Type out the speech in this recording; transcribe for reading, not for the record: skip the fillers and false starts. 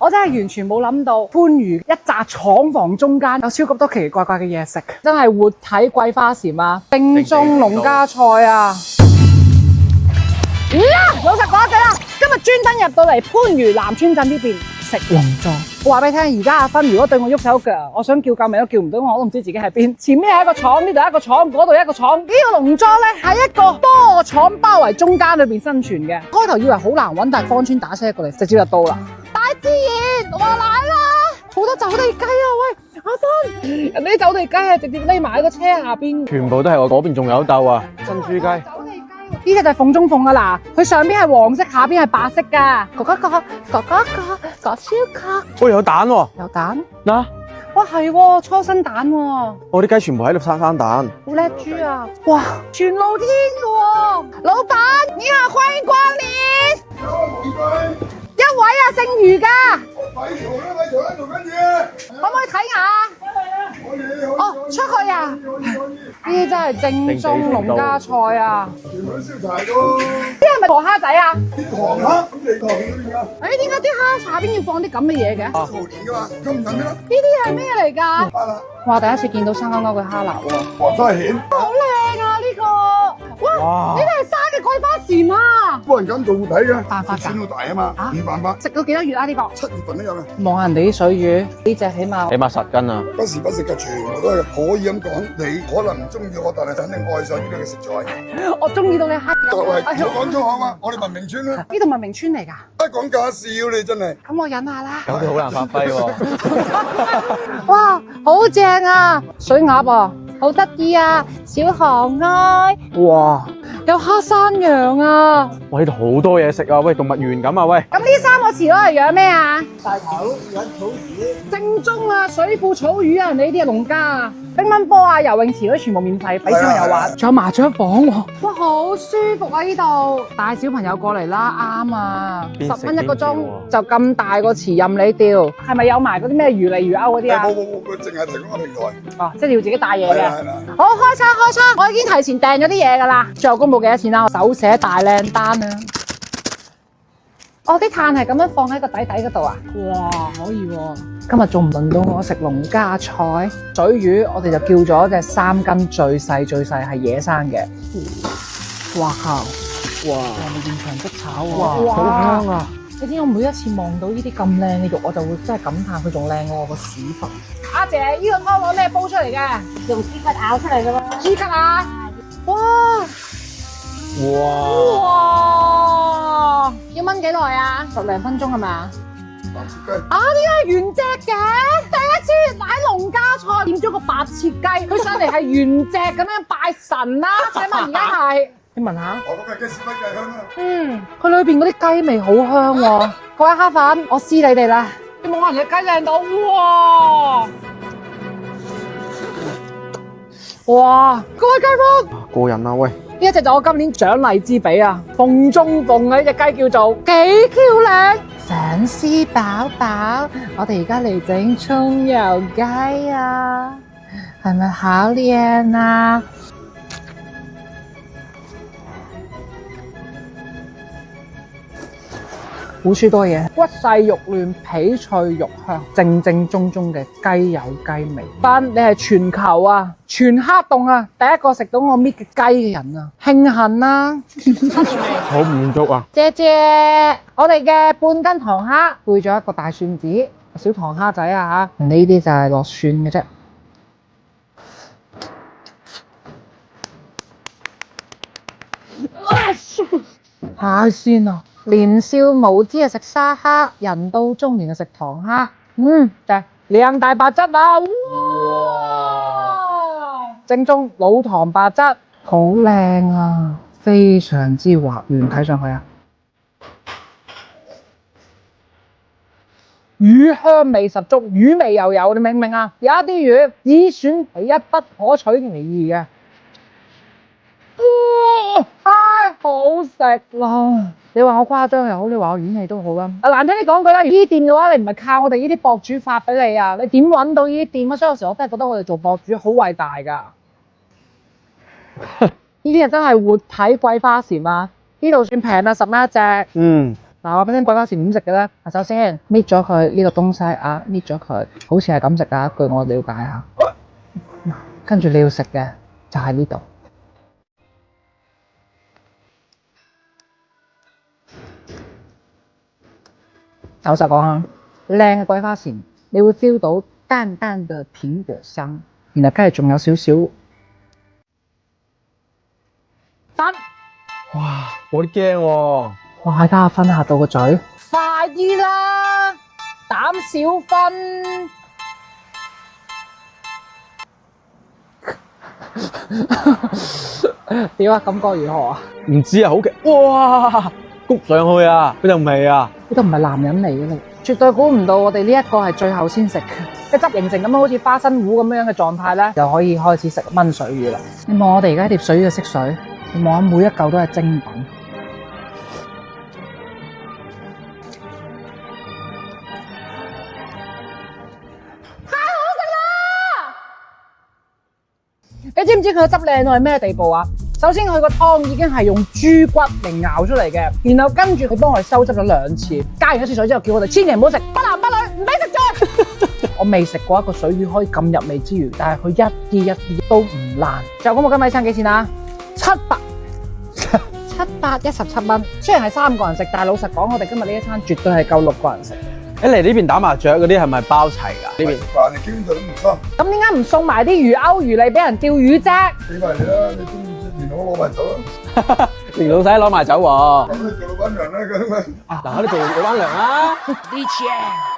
我真係完全冇諗到番禺一紮廠房中間有超級多奇奇怪怪嘅嘢食，真係活體桂花鱔啊，正宗農家菜啊！老實講一句啦，今日專登入到嚟番禺南村鎮呢邊食農莊。我話俾你聽，而家阿芬如果對我喐手腳，我想叫救命都叫唔到，我都唔知自己喺邊。前面係一個廠，呢度一個廠，嗰度一個廠。呢個農莊咧係一個多廠包圍中間裏邊生存嘅。開頭以為好難揾，但係芳村打車過嚟，直接就到啦。大自然，我嚟啦！好多走地雞啊！喂，阿芬，人哋啲走地雞係直接匿埋喺個車下邊。全部都係我嗰邊仲有竇啊！珍珠雞。呢隻就係鳳中鳳啊嗱，佢上邊係黃色，下邊係白色噶。哥超級，喂，有蛋喎！有蛋嗱，哇係喎，初生蛋喎，我啲雞全部喺度生蛋。好叻豬啊！哇，全露天噶喎，老闆你好，歡迎光臨。一位啊，姓余噶，做緊嘢，可唔可以睇下？哦，出去啊！呢啲真係正宗農家菜啊！全部都燒柴咯。呢係咪河蝦仔啊？啲糖蝦咁嚟糖嗰啲啊，誒，點解啲蝦下邊要放啲咁嘅嘢嘅？豪年噶嘛，咁唔緊咩咯？呢啲係咩嚟㗎？得啦，哇！第一次見到生勾勾嘅蝦乸喎，黃花蜆，好靚啊呢個！哇！呢啲係生嘅桂花鱔啊！冇人敢做活體嘅，辦法㗎錢好大啊嘛，冇辦法。食到幾多月啊？呢個7月份都有嘅，望下人哋啲水魚，呢只起碼起碼10斤啊！不時不食嘅，全部都係可以咁講。你可能唔中意我，但係肯定愛上呢度嘅食材。我中意到你蝦。就係唔好講粗口嘛，我哋文明村啦，呢度文明村嚟㗎，一講假笑你真係。咁我忍下啦。咁佢好難發揮喎。哇，好正啊！水鴨啊，好得意啊！小可愛。哇，有黑山羊啊！哇！呢度好多嘢食啊！喂，動物園咁啊！喂，咁呢3個池攞嚟養咩啊？大頭養草魚。正宗啊，水庫草魚啊！你呢啲係農家啊！乒乓波啊，游泳池嗰啲全部免費，俾小朋友玩。仲有麻雀房喎，哇，好舒服啊！呢度帶小朋友過嚟啦，啱啊！10蚊1個鐘，就咁大個池任你釣，係咪有埋嗰啲咩魚脷魚鈎嗰啲啊？冇，佢淨係提供個平台。哦，即係要自己帶嘢嘅。係啦。好，開餐，我已經提前訂咗啲嘢㗎啦。最後公佈幾多錢啦？我手寫大靚單啊！哦，啲炭係咁樣放喺個底嗰度啊！哇，可以喎！今日仲唔輪到我食農家菜，水魚我哋就叫咗隻3斤最細係野生嘅。哇靠！哇！你現場即炒喎！哇，好香啊！你知我每一次望到呢啲咁靚嘅肉，我就會真係感嘆佢仲靚過我個屎忽。阿姐，呢個湯攞咩煲出嚟嘅？用豬骨熬出嚟㗎嘛？豬骨啊！哇！哇！要燜幾耐啊？10零分鐘係咪啊？啊！呢個係原隻嘅，第一次買農家菜點咗個白切雞，佢上嚟係原隻咁樣拜神啦！請問而家係？你聞下。我嗰隻雞屎忽雞香啊！佢裏邊嗰啲雞味好香喎。各位蝦粉，我試你哋啦。你冇人嘅雞靚到，哇！哇！各位街坊，過癮啊！喂，呢一隻就我今年獎勵之比啊！鳳中鳳啊！呢隻雞叫做幾 Q 靚，粉絲飽飽。我哋而家嚟整葱油雞啊，係咪好靚啊？好處多嘢，骨細肉嫩，皮脆肉香，正宗嘅雞有雞味。你係全球啊，全黑洞啊，第一個食到我搣嘅雞嘅人啊，慶幸啦！好唔滿足啊！謝謝，我哋嘅半斤糖蝦配咗一個大蒜子，小糖蝦仔啊嚇，呢啲就係落蒜嘅啫。太鮮啊！年少無知啊食沙蝦，人到中年啊食糖蝦，正靚大白質啊！哇！正宗老糖白質，好靚啊，非常之滑嫩，睇上去啊！魚香味十足，魚味又有，你明唔明啊？有一啲魚只選其一，不可取其二嘅。好食啦！你話我誇張又好，你話我演戲都好啦。難聽啲講句啦，呢啲店嘅話，你唔係靠我哋呢啲博主發俾你啊，你點揾到呢啲店啊？所以有時候我真係覺得我哋做博主好偉大㗎。呢啲係真係活體桂花鱔啊！呢度算平啦，10蚊一隻。嗱，我俾你鬼花錢點食嘅咧？首先搣咗佢呢個東西啊，搣咗佢，好似係咁食㗎。據我了解下，跟住你要食嘅就係呢度。老實講啊，靚嘅桂花錢，你會 feel 到淡淡嘅蘋果香，然後跟住仲有少少分。哇，我啲驚喎。哇！家下分嚇到個嘴，快啲啦，膽小分。點啊？感覺如何啊？唔知啊，好勁！哇，谷上去啊，嗰陣味啊！呢度唔係男人嚟嘅你，絕對估唔到我哋呢一個係最後先食嘅，個汁形成咁樣好似花生糊咁樣嘅狀態咧，就可以開始食炆水魚啦。你望我哋而家碟水魚嘅色水，你望下每一嚿都係精品。你知唔知佢嘅汁靚到係咩地步啊？首先佢個湯已經係用豬骨嚟熬出嚟嘅，然後跟住佢幫我哋收汁咗2次，加完一次水之後叫我哋千祈唔好食，不男不女，唔俾食啫。我未食過一個水魚可以咁入味之餘，但係佢一啲都唔爛。就咁我今日餐幾錢啊？717蚊。雖然係3個人食，但係老實講，我哋今日呢一餐絕對係夠6個人食。嚟呢邊打麻雀嗰啲係咪包齊㗎？呢邊飯你基本上都唔收。咁點解唔送埋啲魚鈎魚脷俾人釣魚啫？俾埋你啦，你中意食連我攞埋走啦。連老細攞埋走喎。咁你做老闆娘啦，咁咪。嗱，我哋做老闆娘啦。啲錢。